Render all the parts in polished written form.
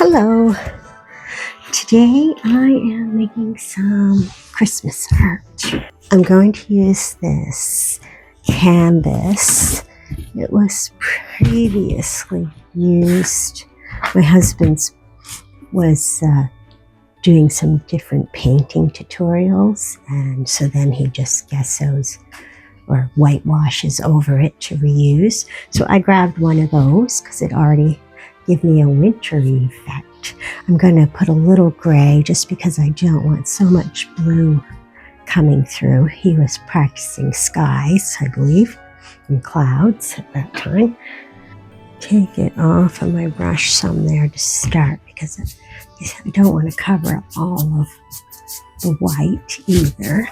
Hello! Today I am making some Christmas art. I'm going to use this canvas. It was previously used. My husband's was doing some different painting tutorials, and so then he just gessos or whitewashes over it to reuse. So I grabbed one of those because it already gave me a wintry effect. I'm going to put a little gray just because I don't want so much blue coming through. He was practicing skies, I believe, and clouds at that time. Take it off of my brush some there to start because I don't want to cover up all of the white either.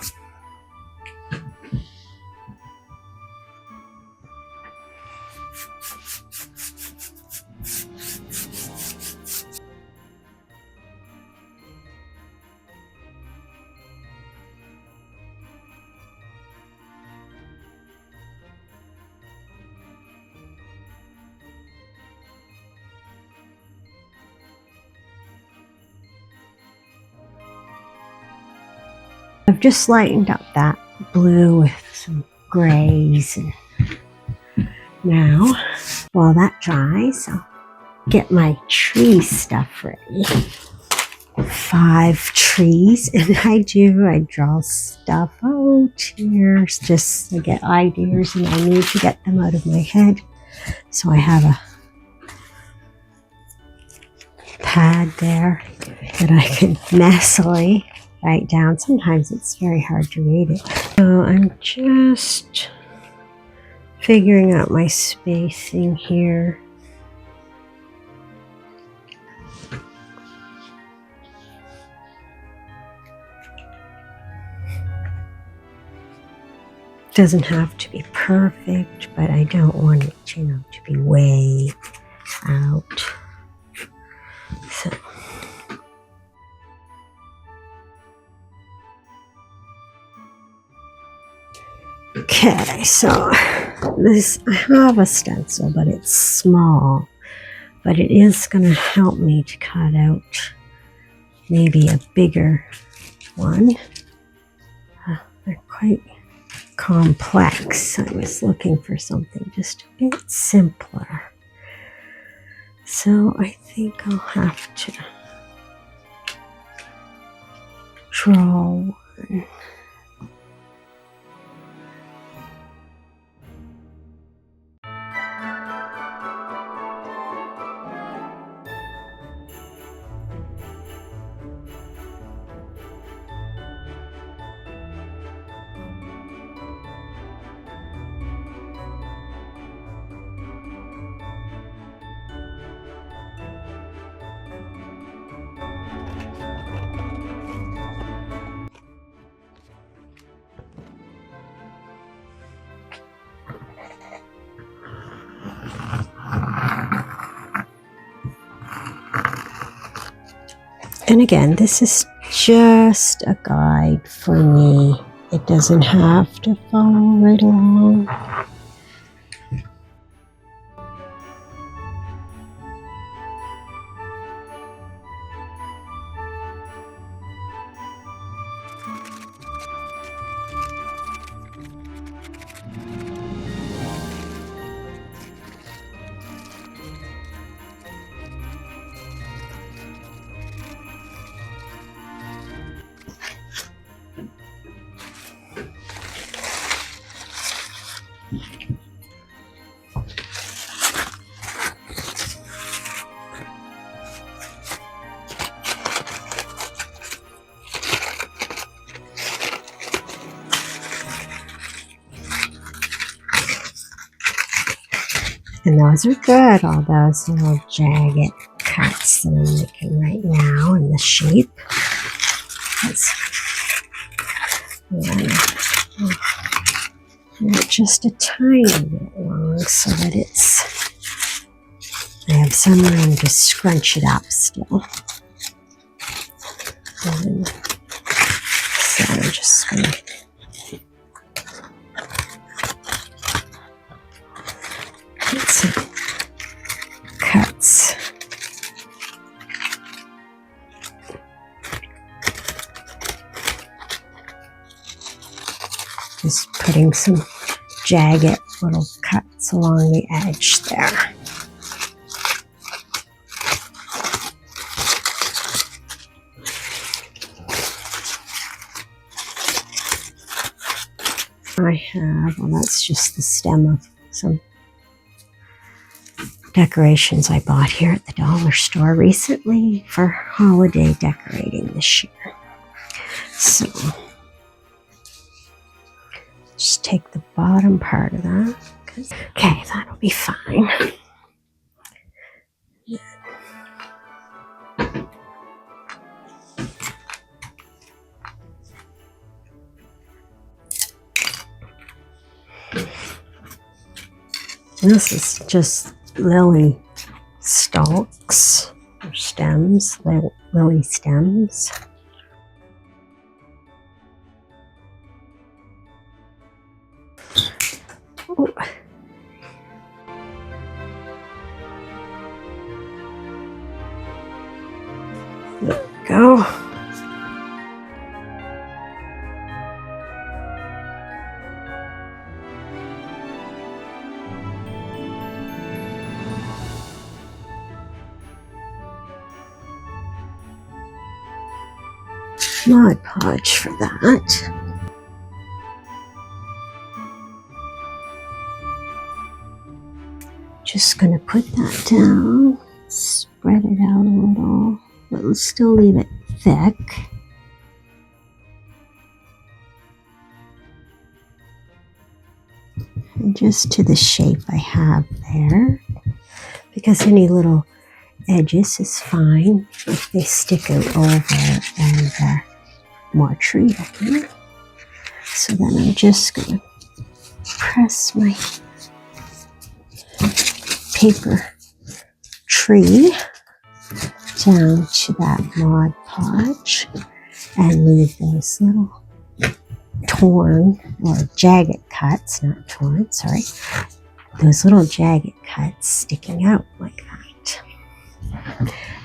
I've just lightened up that blue with some grays, and now while that dries, I'll get my tree stuff ready. 5 trees, and I draw stuff out here just to get ideas, and I need to get them out of my head. So I have a pad there that I can messily write down. Sometimes it's very hard to read it. So I'm just figuring out my spacing here. Doesn't have to be perfect, but I don't want it, to be way out. So okay, so this, I have a stencil, but it's small, but it is going to help me to cut out maybe a bigger one. They're quite complex. I was looking for something just a bit simpler. So I think I'll have to draw one. And again, this is just a guide for me. It doesn't have to follow right along. And those are good, all those little jagged cuts that I'm making right now in the shape. Just a tiny bit long so that I have some room to scrunch it up still. And so I'm just going to get some cuts just putting some jagged little cuts along the edge there. I have, well, that's just the stem of some decorations I bought here at the dollar store recently for holiday decorating this year. So just take the bottom part of that. Okay, that'll be fine. This is just lily stalks or stems, lily stems. Oh. There we go. Mod Podge for that. Just gonna put that down, spread it out a little, but we'll still leave it thick. And just to the shape I have there, because any little edges is fine if they stick out over and they're more tree looking. So then I'm just going to press my paper tree down to that Mod Podge and leave those little torn or jagged cuts, not torn, sorry, those little jagged cuts sticking out like that.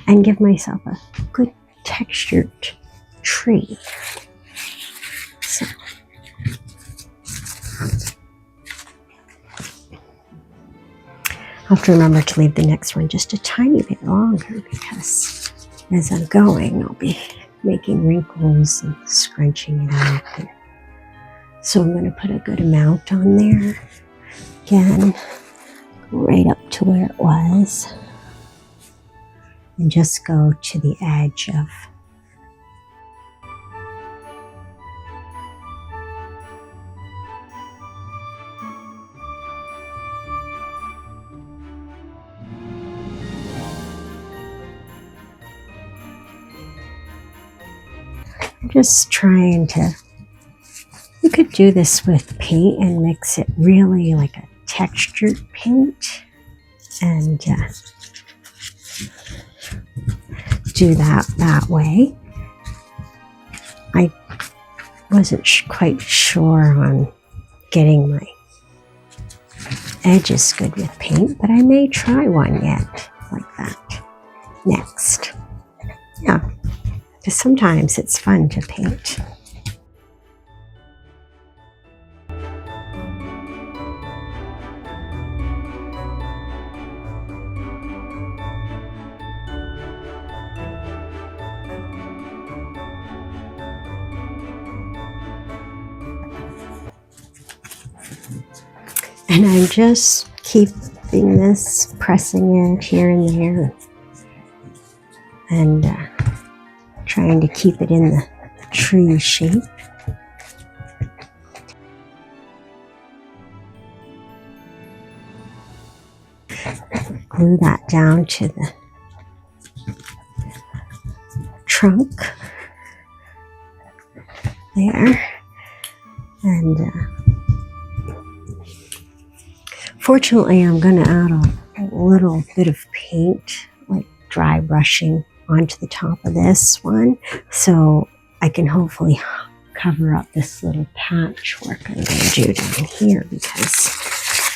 And give myself a good textured tree. So I'll have to remember to leave the next one just a tiny bit longer because as I'm going, I'll be making wrinkles and scrunching it up. And so I'm going to put a good amount on there. Again, right up to where it was. And just go to the edge of I'm just trying to, you could do this with paint and mix it really like a textured paint and do that way. I wasn't quite sure on getting my edges good with paint, but I may try one yet like that next. Yeah, because sometimes it's fun to paint. And I'm just keeping this, pressing it here and there, and trying to keep it in the tree shape. Glue that down to the trunk there, and fortunately, I'm going to add a little bit of paint, like dry brushing, onto the top of this one, so I can hopefully cover up this little patchwork I'm going to do down here because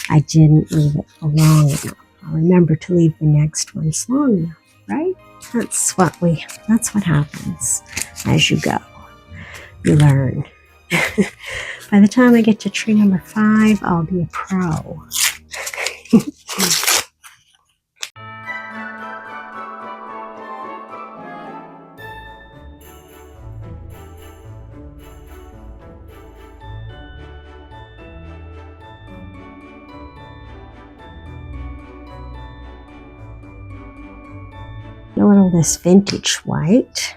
I didn't leave it for long enough. I'll remember to leave the next ones long enough, right? That's what happens as you go. You learn. By the time I get to tree number 5, I'll be a pro. A little this vintage white.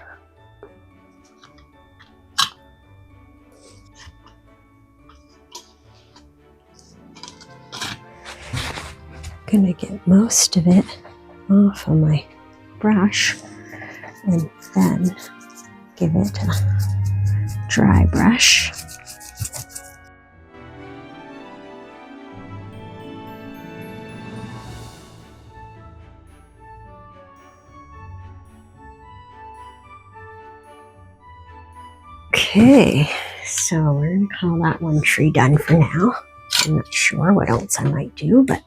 Gonna get most of it off of my brush and then give it a dry brush. Okay, so we're gonna call that one tree done for now. I'm not sure what else I might do, but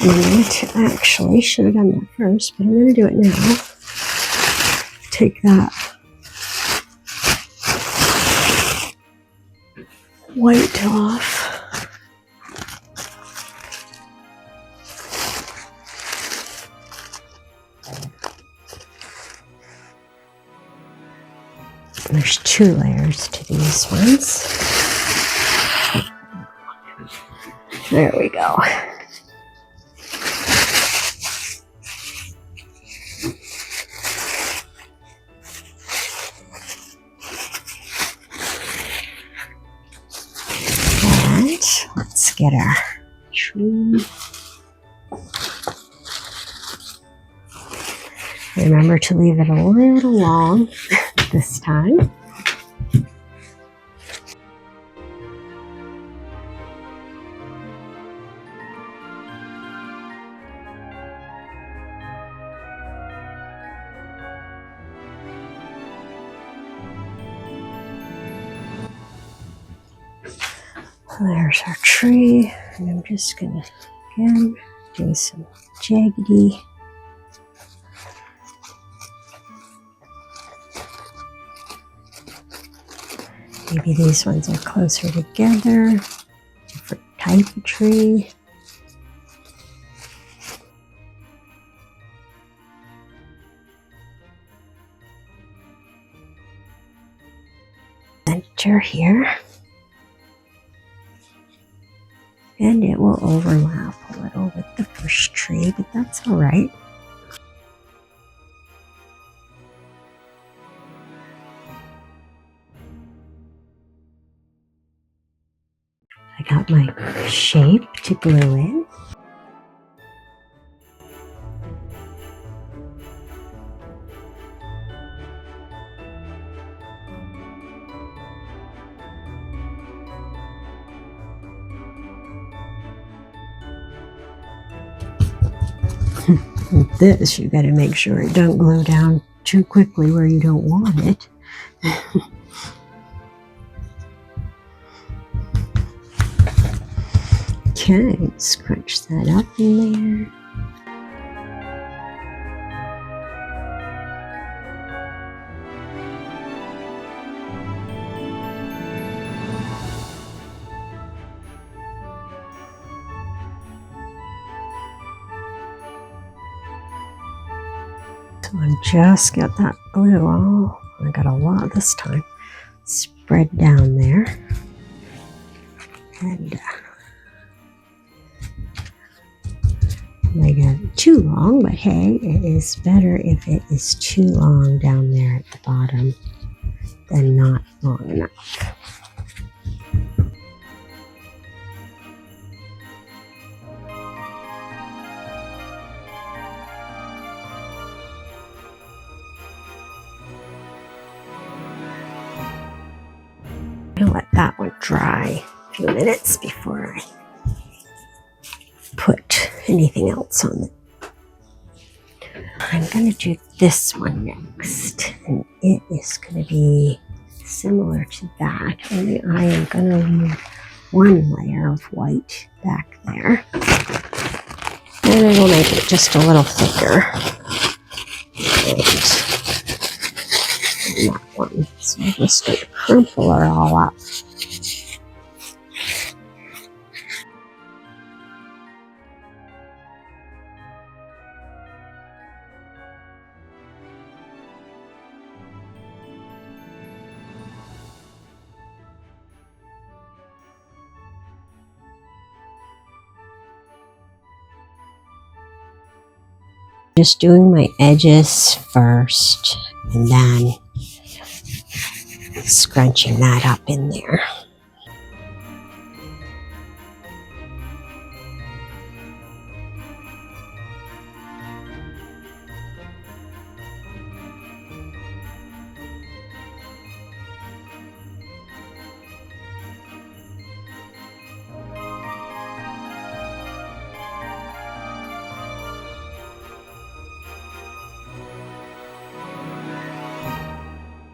I'm going to actually should have done that first, but I'm going to do it now. Take that white off. There's 2 layers to these ones. There we go. And let's get our tree. Remember to leave it a little long this time. There's our tree, and I'm just gonna again do some jaggedy. Maybe these ones are closer together, different type of tree. Center here. And it will overlap a little with the first tree, but that's all right. I got my shape to glue in. With this, you got to make sure it don't glue down too quickly where you don't want it. Okay, scrunch that up in there. So I just got that glue all, I got a lot this time, spread down there. And I got it too long, but hey, it is better if it is too long down there at the bottom than not long enough. I'm gonna let that one dry a few minutes before I put anything else on it. I'm going to do this one next, and it is going to be similar to that, only I am going to leave one layer of white back there, and it'll make it just a little thicker. So I'm just going to crumple her all up. Just doing my edges first and then scrunching that up in there.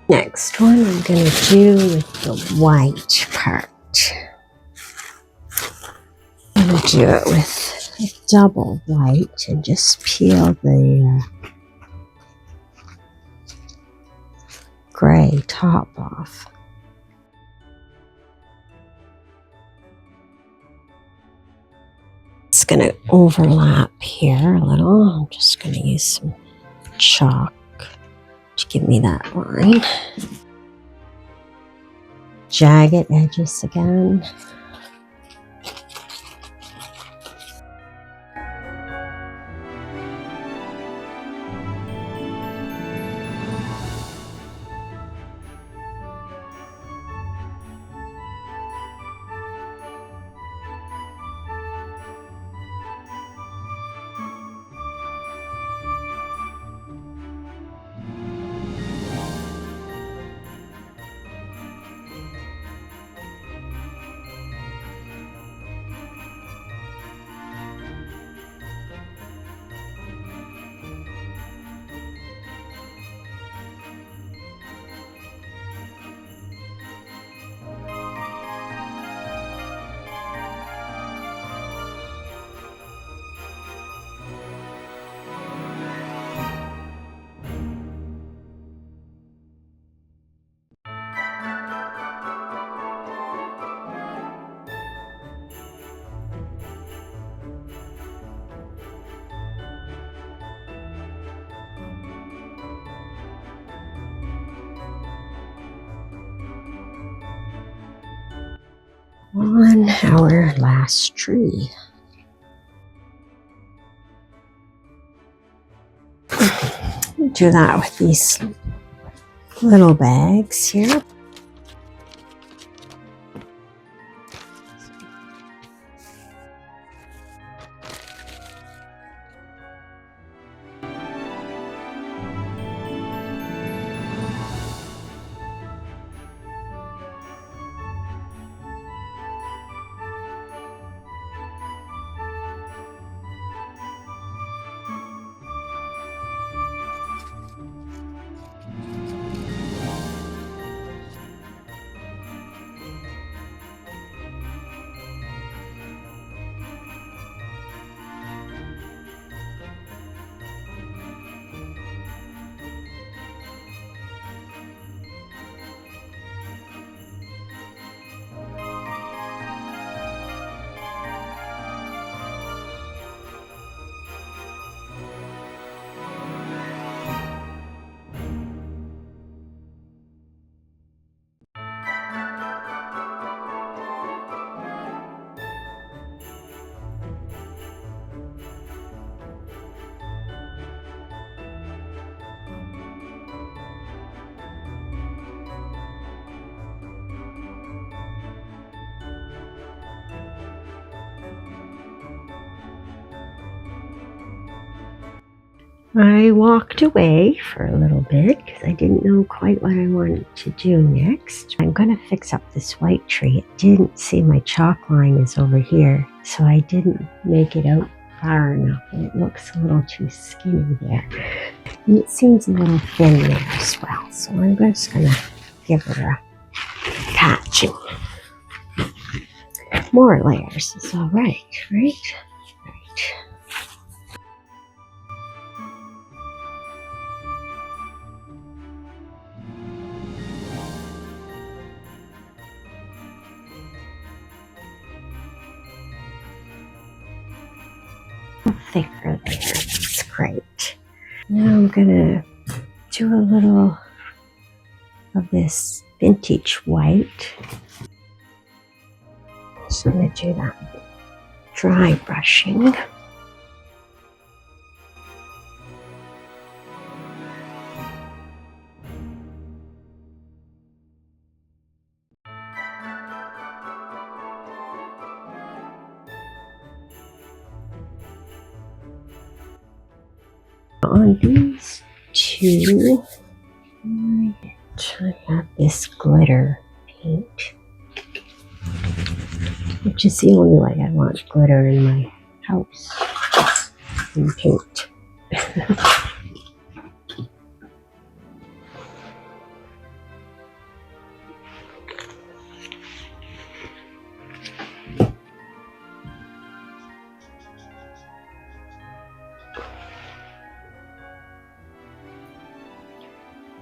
Next one I'm going to do with the white part. I'm going to do it with a double white and just peel the gray top off. It's going to overlap here a little. I'm just going to use some chalk to give me that line. Jagged edges again. On our last tree. Do that with these little bags here. I walked away for a little bit because I didn't know quite what I wanted to do next. I'm going to fix up this white tree. It didn't see my chalk line is over here, so I didn't make it out far enough, and it looks a little too skinny there. And it seems a little thin there as well, so I'm just going to give her a patch. More layers is all right, right? thicker there. That's great. Now I'm gonna do a little of this vintage white. Just gonna do that dry brushing. On these two, I have this glitter paint, which is the only way I want glitter in my house, and paint.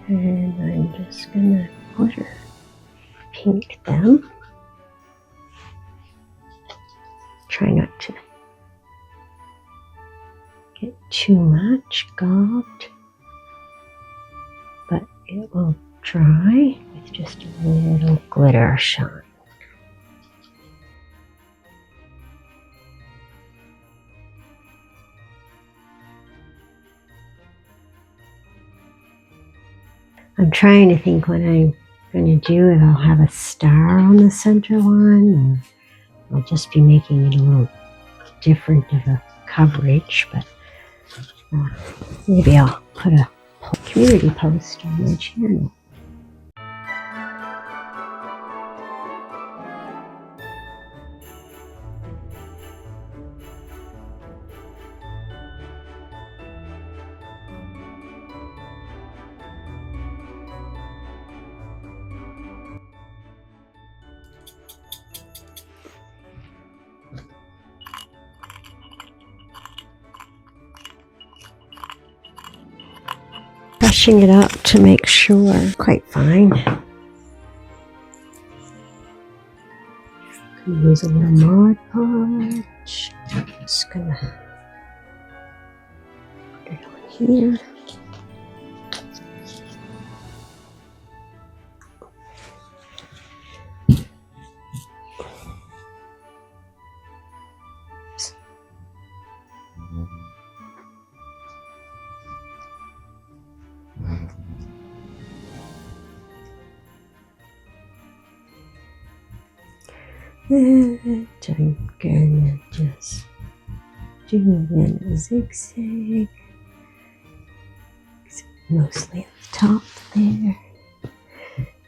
And I'm just gonna glitter paint them. Try not to get too much gobbed, but it will dry with just a little glitter shine. I'm trying to think when I'm going to do it, I'll have a star on the center one, or I'll just be making it a little different of a coverage, but maybe I'll put a community post on my channel. Brushing it up to make sure. Quite fine. Gonna use a little Mod Podge. Just gonna put it on here. And I'm gonna just do it in a zigzag, mostly at the top there,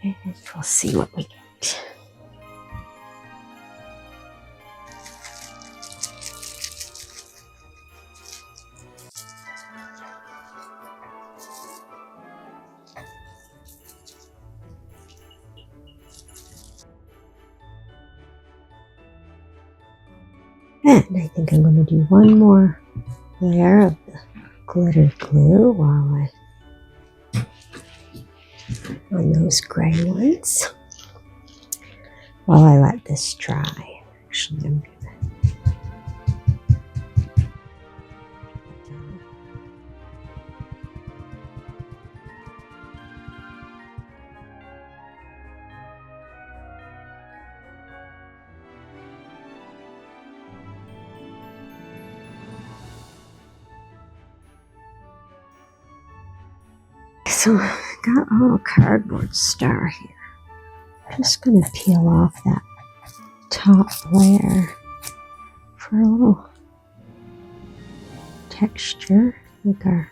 and we'll see what we get. And I think I'm going to do one more layer of the glitter glue on those gray ones while I let this dry. Actually, I'm going to So I got a little cardboard star here. I'm just going to peel off that top layer for a little texture like our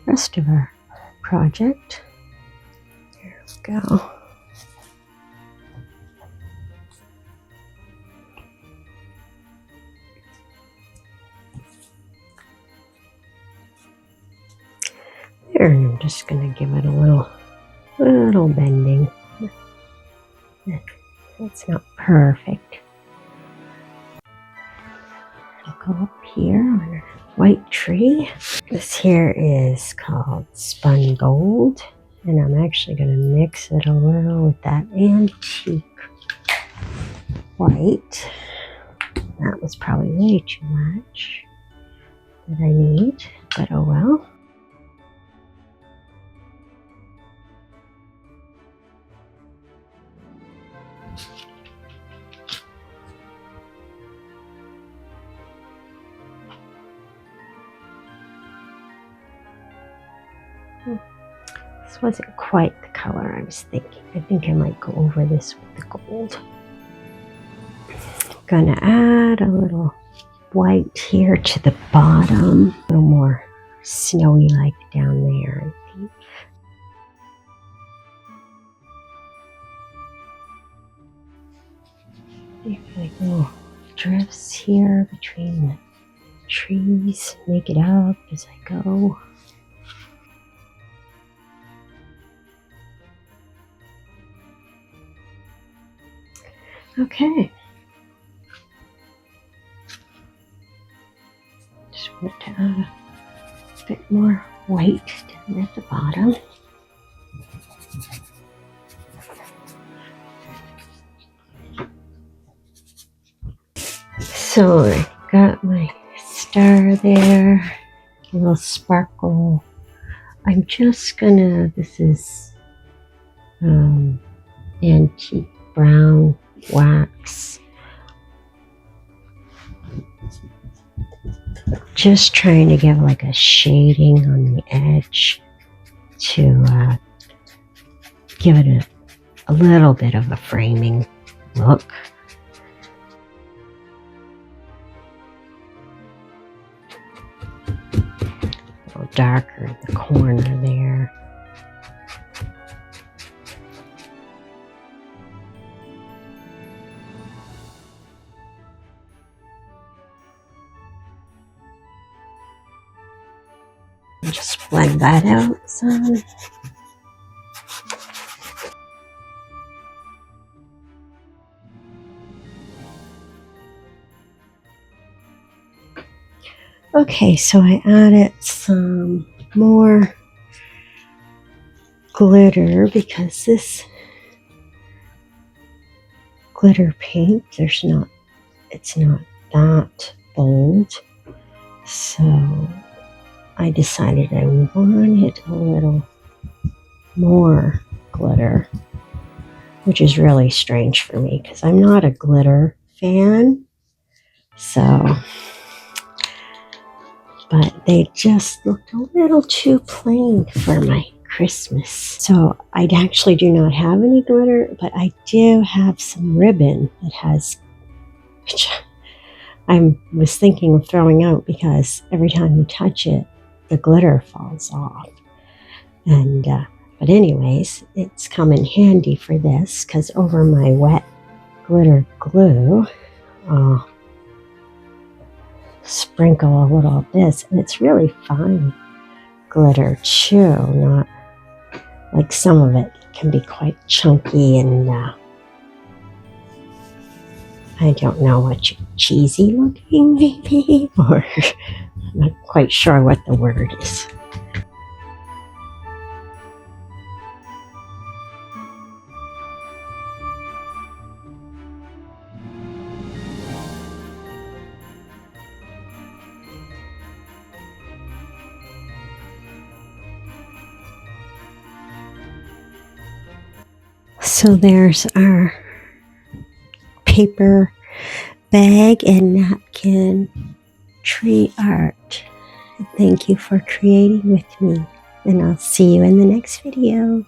rest of our project. There we go. There, and I'm just going to give it a little bending. That's not perfect. I'll go up here on our white tree. This here is called Spun Gold, and I'm actually going to mix it a little with that antique white. That was probably way too much. that I need, but oh well. This wasn't quite the color I was thinking. I think I might go over this with the gold. Gonna add a little white here to the bottom, a little more snowy like down there, I think. Like little drifts here between the trees, make it up as I go. Okay. Just want to add a bit more white down at the bottom. So I got my star there, a little sparkle. I'm just gonna, this is antique brown wax. Just trying to give like a shading on the edge to give it a little bit of a framing look. A little darker in the corner there. Just blend that out some. Okay, so I added some more glitter because this glitter paint, it's not that bold. So I decided I wanted a little more glitter, which is really strange for me because I'm not a glitter fan. So, but they just looked a little too plain for my Christmas. So I actually do not have any glitter, but I do have some ribbon that has, which I was thinking of throwing out because every time you touch it, the glitter falls off. And but anyways, it's come in handy for this because over my wet glitter glue, I'll sprinkle a little of this, and it's really fine glitter too, not like some of it can be quite chunky and I don't know, what, cheesy looking maybe, or I'm not quite sure what the word is. So there's our paper bag and napkin tree art. Thank you for creating with me, and I'll see you in the next video.